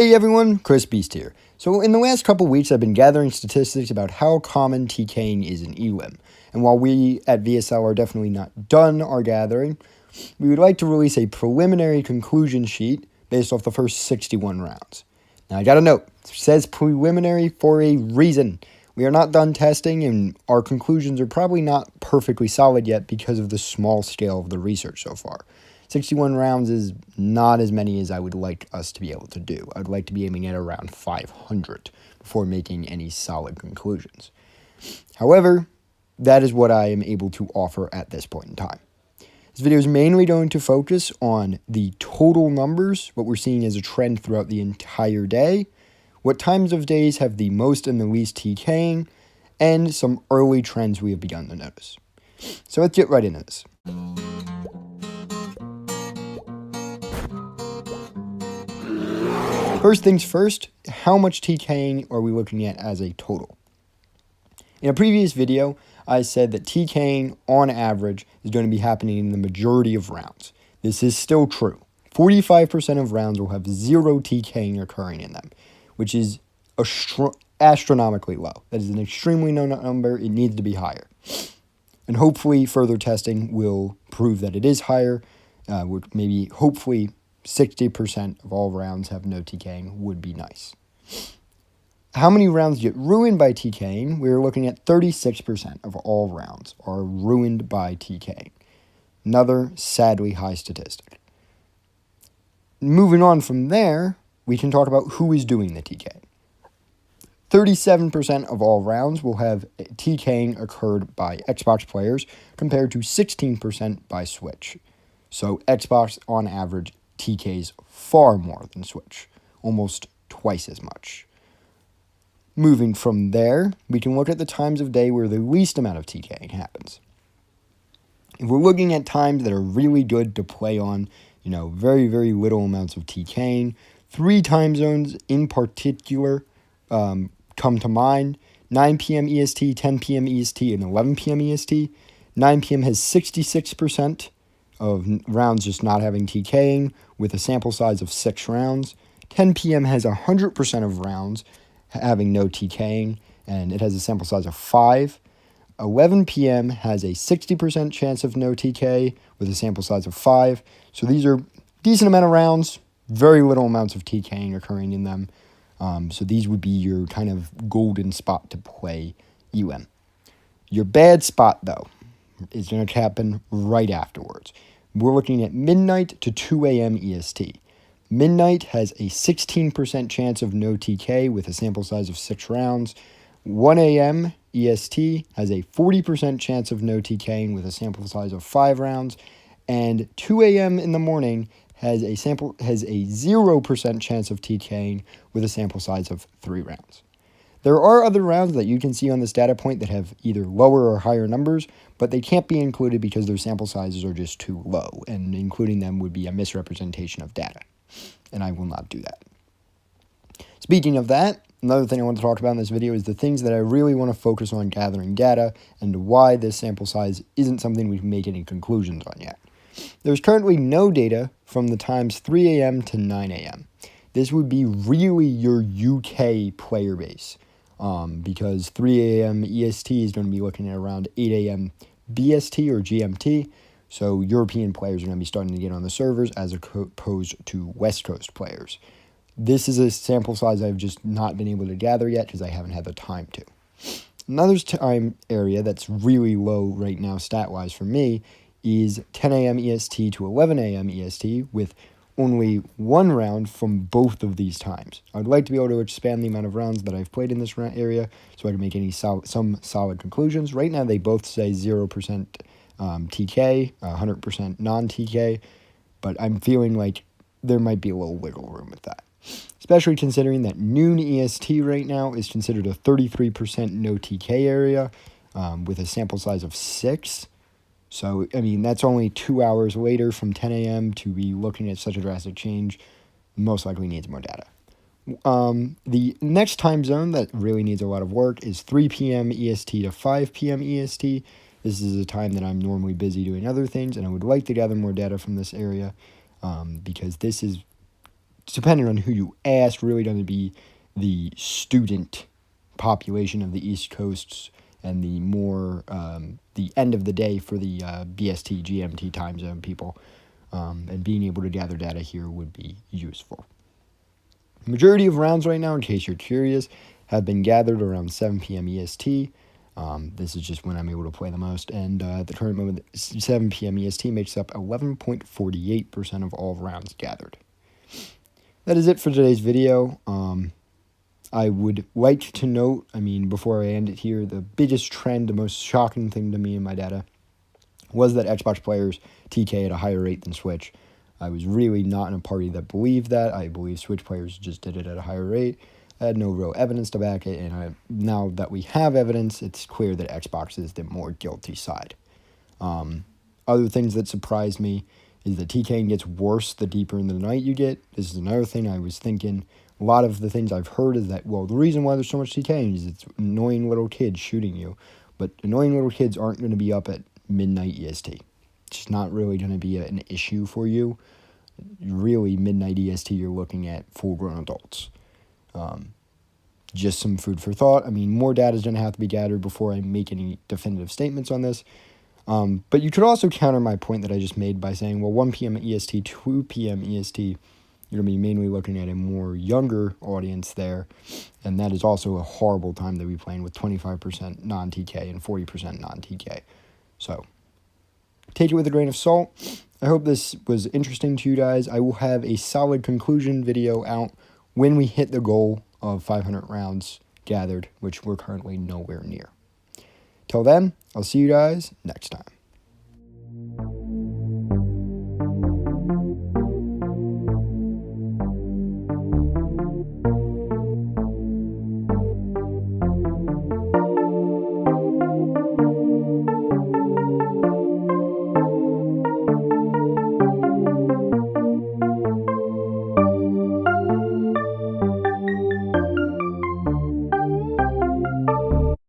Hey everyone, Chris Beast here. So in the last couple weeks I've been gathering statistics about how common TKing is in ELIM. And while we at VSL are definitely not done our gathering, we would like to release a preliminary conclusion sheet based off the first 61 rounds. Now I gotta note, it says preliminary for a reason. We are not done testing and our conclusions are probably not perfectly solid yet because of the small scale of the research so far. 61 rounds is not as many as I would like us to be able to do. I'd like to be aiming at around 500 before making any solid conclusions. However, that is what I am able to offer at this point in time. This video is mainly going to focus on the total numbers, what we're seeing as a trend throughout the entire day, what times of days have the most and the least TKing, and some early trends we have begun to notice. So let's get right into this. First things first, how much TKing are we looking at as a total? In a previous video, I said that TKing on average is going to be happening in the majority of rounds. This is still true. 45% of rounds will have zero TKing occurring in them, which is astronomically low. That is an extremely low number. It needs to be higher. And hopefully further testing will prove that it is higher, maybe hopefully 60% of all rounds have no TKing would be nice. How many rounds get ruined by TKing? We're looking at 36% of all rounds are ruined by TKing. Another sadly high statistic. Moving on from there, we can talk about who is doing the TKing. 37% of all rounds will have TKing occurred by Xbox players compared to 16% by Switch. So Xbox on average TKs far more than Switch, almost twice as much. Moving from there, we can look at the times of day where the least amount of TKing happens. If we're looking at times that are really good to play on, very, very little amounts of TKing, 3 time zones in particular come to mind: 9 p.m. EST, 10 p.m. EST, and 11 p.m. EST. 9 p.m. has 66% of rounds just not having TKing with a sample size of 6 rounds. 10 p.m. has 100% of rounds having no TKing, and it has a sample size of 5. 11 p.m. has a 60% chance of no TK with a sample size of 5. So these are decent amount of rounds, very little amounts of TKing occurring in them. So these would be your kind of golden spot to play UM. Your bad spot, though, is going to happen right afterwards. We're looking at midnight to 2 a.m. EST. Midnight has a 16% chance of no TK with a sample size of 6 rounds. 1 a.m. EST has a 40% chance of no TKing with a sample size of 5 rounds. And 2 a.m. in the morning has a 0% chance of TKing with a sample size of 3 rounds. There are other rounds that you can see on this data point that have either lower or higher numbers, but they can't be included because their sample sizes are just too low, and including them would be a misrepresentation of data, and I will not do that. Speaking of that, another thing I want to talk about in this video is the things that I really want to focus on gathering data and why this sample size isn't something we can make any conclusions on yet. There's currently no data from the times 3 a.m. to 9 a.m. This would be really your UK player base. Because 3 a.m. EST is going to be looking at around 8 a.m. BST or GMT, so European players are going to be starting to get on the servers as opposed to West Coast players. This is a sample size I've just not been able to gather yet because I haven't had the time to. Another time area that's really low right now stat-wise for me is 10 a.m. EST to 11 a.m. EST with only 1 round from both of these times. I would like to be able to expand the amount of rounds that I've played in this area so I can make some solid conclusions. Right now they both say 0% TK, 100% non-TK, but I'm feeling like there might be a little wiggle room with that. Especially considering that noon EST right now is considered a 33% no TK area with a sample size of 6. So, that's only 2 hours later from 10 a.m. to be looking at such a drastic change. Most likely needs more data. The next time zone that really needs a lot of work is 3 p.m. EST to 5 p.m. EST. This is a time that I'm normally busy doing other things, and I would like to gather more data from this area because this is depending on who you ask, really going to be the student population of the East Coasts and the more the end of the day for the BST, GMT time zone people. And being able to gather data here would be useful. The majority of rounds right now, in case you're curious, have been gathered around 7 p.m. EST. This is just when I'm able to play the most. And at the current moment, 7 p.m. EST makes up 11.48% of all rounds gathered. That is it for today's video. I would like to note, before I end it here, the biggest trend, the most shocking thing to me in my data was that Xbox players TK at a higher rate than Switch. I was really not in a party that believed that. I believe Switch players just did it at a higher rate. I had no real evidence to back it, and now that we have evidence, it's clear that Xbox is the more guilty side. Other things that surprised me is that TKing gets worse the deeper in the night you get. This is another thing I was thinking. A lot of the things I've heard is that, well, the reason why there's so much TKing is it's annoying little kids shooting you. But annoying little kids aren't going to be up at midnight EST. It's just not really going to be an issue for you. Really, midnight EST, you're looking at full-grown adults. Just some food for thought. More data is going to have to be gathered before I make any definitive statements on this. But you could also counter my point that I just made by saying, well, 1 p.m. EST, 2 p.m. EST, you're going to be mainly looking at a more younger audience there. And that is also a horrible time to be playing with 25% non-TK and 40% non-TK. So, take it with a grain of salt. I hope this was interesting to you guys. I will have a solid conclusion video out when we hit the goal of 500 rounds gathered, which we're currently nowhere near. Till then, I'll see you guys next time.